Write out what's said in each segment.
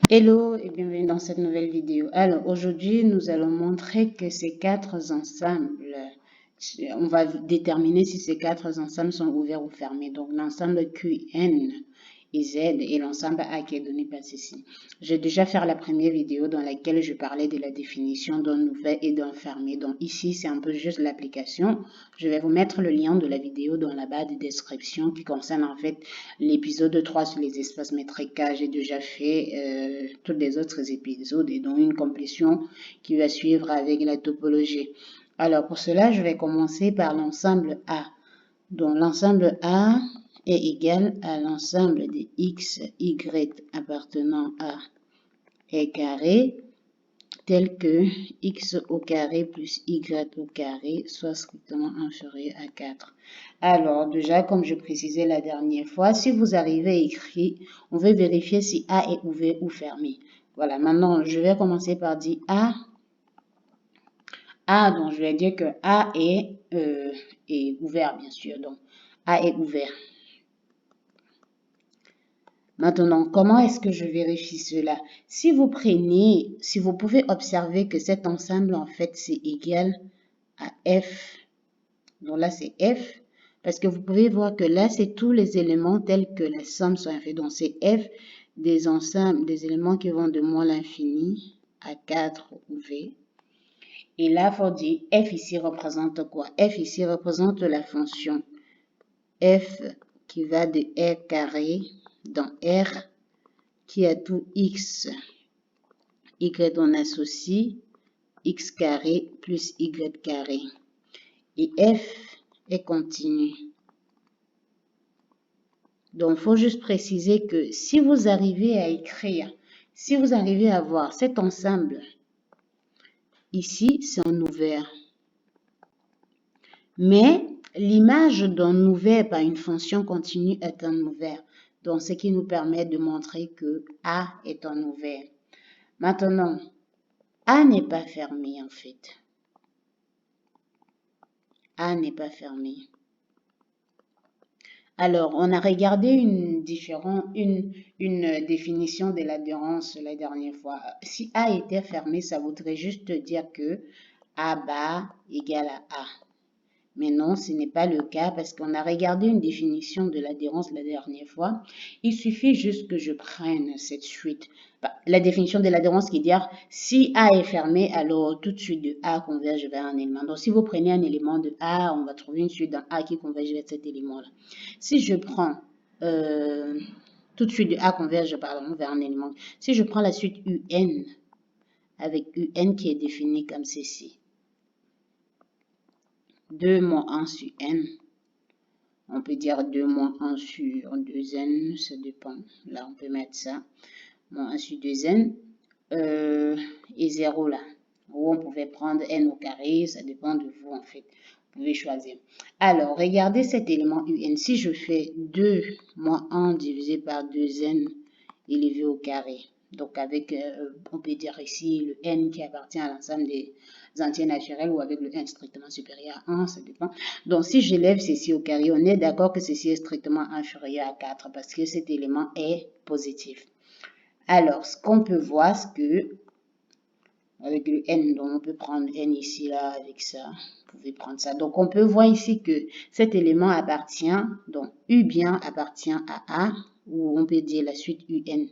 Hello et bienvenue dans cette nouvelle vidéo. Alors aujourd'hui, nous allons montrer que ces quatre ensembles, on va déterminer si ces quatre ensembles sont ouverts ou fermés. Donc l'ensemble QN et Z et l'ensemble A qui est donné par ceci. J'ai déjà fait la première vidéo dans laquelle je parlais de la définition d'un ouvert et d'un fermé. Donc ici, c'est un peu juste l'application. Je vais vous mettre le lien de la vidéo dans la barre de description qui concerne en fait l'épisode 3 sur les espaces métriques. J'ai déjà fait tous les autres épisodes et dont une complétion qui va suivre avec la topologie. Alors pour cela, je vais commencer par l'ensemble A. Donc l'ensemble A est égal à l'ensemble de x, y appartenant à est carré tel que x au carré plus y au carré soit strictement inférieur à 4. Alors déjà, comme je précisais la dernière fois, si vous arrivez à écrire, on veut vérifier si A est ouvert ou fermé. Voilà, maintenant je vais commencer par dire A. Donc je vais dire que A est ouvert, bien sûr. Donc A est ouvert. Maintenant, comment est-ce que je vérifie cela? Si vous pouvez observer que cet ensemble, en fait, c'est égal à F. Donc là, c'est F. Parce que vous pouvez voir que là, c'est tous les éléments tels que la somme soit infinie. Donc, c'est F des ensembles, des éléments qui vont de moins l'infini à 4 ou V. Et là, il faut dire F ici représente quoi? F ici représente la fonction F qui va de R carré dans R qui a tout x, y on associe x carré plus y carré. Et f est continu. Donc, il faut juste préciser que si vous arrivez à écrire, si vous arrivez à voir cet ensemble, ici, c'est un ouvert. Mais l'image d'un ouvert par une fonction continue est un ouvert. Donc, ce qui nous permet de montrer que A est un ouvert. Maintenant, A n'est pas fermé en fait. A n'est pas fermé. Alors, on a regardé une définition de l'adhérence la dernière fois. Si A était fermé, ça voudrait juste dire que A bar égale à A. Mais non, ce n'est pas le cas parce qu'on a regardé une définition de l'adhérence la dernière fois. Il suffit juste que je prenne cette suite. La définition de l'adhérence qui dit si A est fermé, alors tout de suite de A converge vers un élément. Donc si vous prenez un élément de A, on va trouver une suite dans A qui converge vers cet élément-là. Si je prends tout de suite de A converge vers un élément. Si je prends la suite UN avec UN qui est définie comme ceci. 2 moins 1 sur n. On peut dire 2 moins 1 sur 2n, ça dépend. Là, on peut mettre ça. Moins 1 sur 2n. Et 0 là. Ou on pouvait prendre n au carré, ça dépend de vous en fait. Vous pouvez choisir. Alors, regardez cet élément un. Si je fais 2 moins 1 divisé par 2n élevé au carré. Donc, avec, on peut dire ici le n qui appartient à l'ensemble des entiers naturels ou avec le n strictement supérieur à 1, ça dépend. Donc, si j'élève ceci au carré, on est d'accord que ceci est strictement inférieur à 4 parce que cet élément est positif. Alors, ce qu'on peut voir, c'est que avec le n, donc on peut prendre n ici, là, avec ça. Vous pouvez prendre ça. Donc, on peut voir ici que cet élément appartient, donc U bien appartient à A, ou on peut dire la suite UN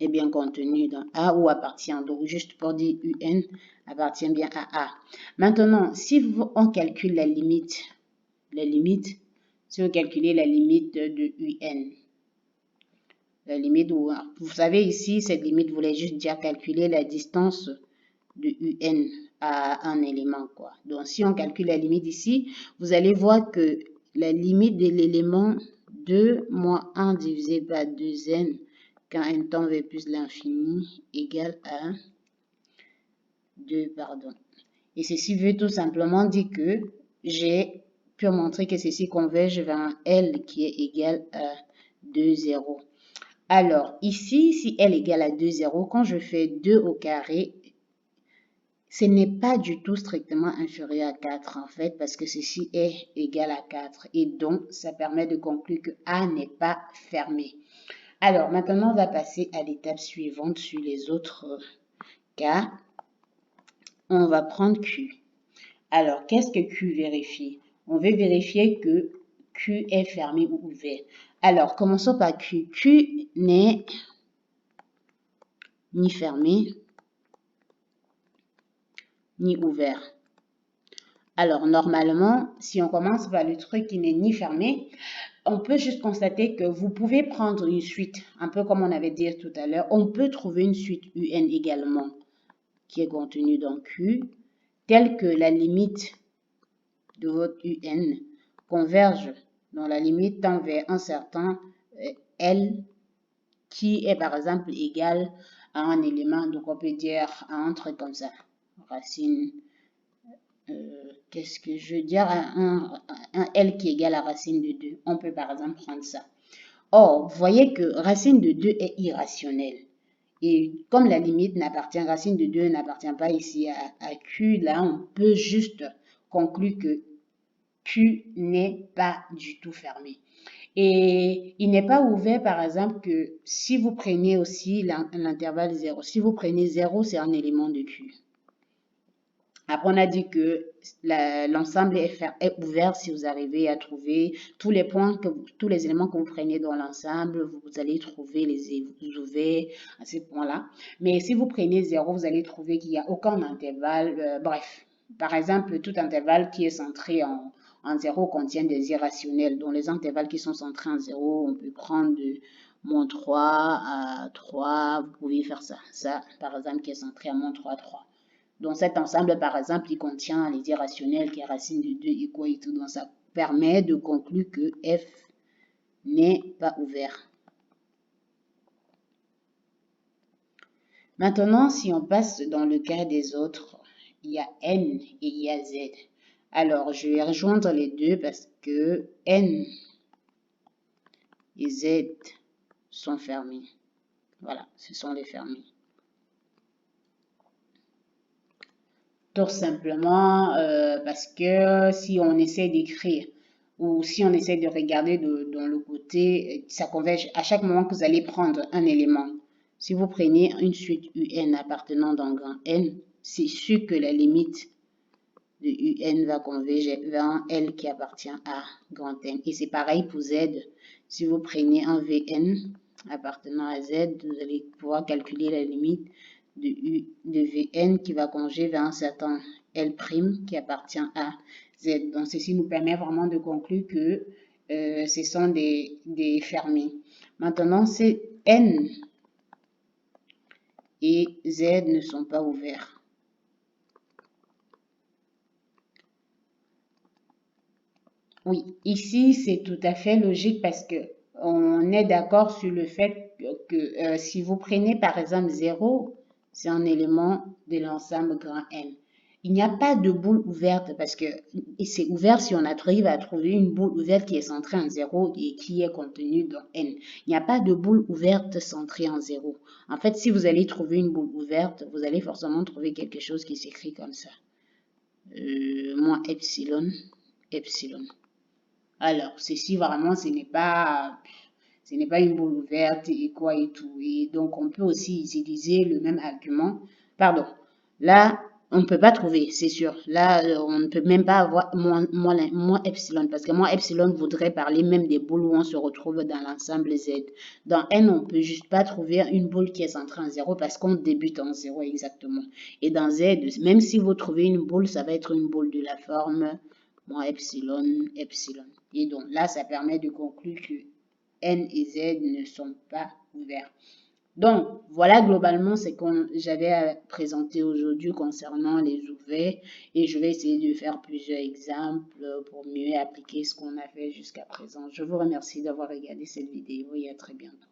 est bien contenue dans A ou appartient. Donc, juste pour dire UN appartient bien à A. Maintenant, si on calcule la limite, si vous calculez la limite de UN, la limite, vous savez ici, cette limite voulait juste dire calculer la distance de UN à un élément, quoi. Donc, si on calcule la limite ici, vous allez voir que la limite de l'élément 2 moins 1 divisé par 2n quand n tend vers plus l'infini égale à 2, pardon. Et ceci veut tout simplement dire que j'ai pu montrer que ceci converge vers un L qui est égal à 2, 0. Alors, ici, si L égale à 2, 0, quand je fais 2 au carré, ce n'est pas du tout strictement inférieur à 4 en fait, parce que ceci est égal à 4. Et donc, ça permet de conclure que A n'est pas fermé. Alors, maintenant, on va passer à l'étape suivante sur les autres cas. On va prendre Q. Alors, qu'est-ce que Q vérifie? On veut vérifier que Q est fermé ou ouvert. Alors, commençons par Q. Q n'est ni fermé, ni ouvert. Alors, normalement, si on commence par le truc qui n'est ni fermé, on peut juste constater que vous pouvez prendre une suite, un peu comme on avait dit tout à l'heure. On peut trouver une suite UN également, qui est contenue dans Q, telle que la limite de votre UN converge dans la limite tend vers un certain L qui est par exemple égal à un élément, donc on peut dire un truc comme ça, racine, qu'est-ce que je veux dire, un L qui est égal à racine de 2. On peut par exemple prendre ça. Or, vous voyez que racine de 2 est irrationnelle. Et comme la limite racine de 2 n'appartient pas ici à Q, là, on peut juste conclure que Q n'est pas du tout fermé. Et il n'est pas ouvert, par exemple, que si vous prenez aussi l'intervalle 0. Si vous prenez 0, c'est un élément de Q. Après, on a dit que l'ensemble est ouvert si vous arrivez à trouver tous les points, tous les éléments que vous prenez dans l'ensemble, vous allez trouver les ouverts à ces points-là. Mais si vous prenez 0, vous allez trouver qu'il n'y a aucun intervalle. Bref, par exemple, tout intervalle qui est centré en 0 contient des irrationnels. Donc, les intervalles qui sont centrés en 0, on peut prendre de moins 3 à 3. Vous pouvez faire ça. Ça, par exemple, qui est centré à moins 3, 3. Donc cet ensemble, par exemple, il contient les irrationnels qui est racine de 2 et quoi et tout. Donc ça permet de conclure que F n'est pas ouvert. Maintenant, si on passe dans le cas des autres, il y a N et il y a Z. Alors, je vais rejoindre les deux parce que N et Z sont fermés. Voilà, ce sont les fermés. Tout simplement parce que si on essaie d'écrire ou si on essaie de regarder dans le côté, ça converge à chaque moment que vous allez prendre un élément. Si vous prenez une suite UN appartenant dans grand N, c'est sûr que la limite de UN va converger vers un L qui appartient à grand N. Et c'est pareil pour Z. Si vous prenez un VN appartenant à Z, vous allez pouvoir calculer la limite de Vn qui va converger vers un certain L' qui appartient à Z. Donc, ceci nous permet vraiment de conclure que ce sont des fermés. Maintenant, c'est N et Z ne sont pas ouverts. Oui, ici, c'est tout à fait logique parce que on est d'accord sur le fait que si vous prenez par exemple 0, c'est un élément de l'ensemble grand N. Il n'y a pas de boule ouverte parce que c'est ouvert si on arrive à trouver une boule ouverte qui est centrée en 0 et qui est contenue dans N. Il n'y a pas de boule ouverte centrée en 0. En fait, si vous allez trouver une boule ouverte, vous allez forcément trouver quelque chose qui s'écrit comme ça. Moins epsilon, epsilon. Alors, ceci vraiment, ce n'est pas une boule ouverte et quoi et tout. Et donc, on peut aussi utiliser le même argument. Pardon, là, on ne peut pas trouver, c'est sûr. Là, on ne peut même pas avoir moins epsilon, parce que moins epsilon voudrait parler même des boules où on se retrouve dans l'ensemble Z. Dans N, on ne peut juste pas trouver une boule qui est centrée en 0 parce qu'on débute en 0 exactement. Et dans Z, même si vous trouvez une boule, ça va être une boule de la forme moins epsilon, epsilon. Et donc là, ça permet de conclure que N et Z ne sont pas ouverts. Donc, voilà globalement ce que j'avais à présenter aujourd'hui concernant les ouverts et je vais essayer de faire plusieurs exemples pour mieux appliquer ce qu'on a fait jusqu'à présent. Je vous remercie d'avoir regardé cette vidéo et à très bientôt.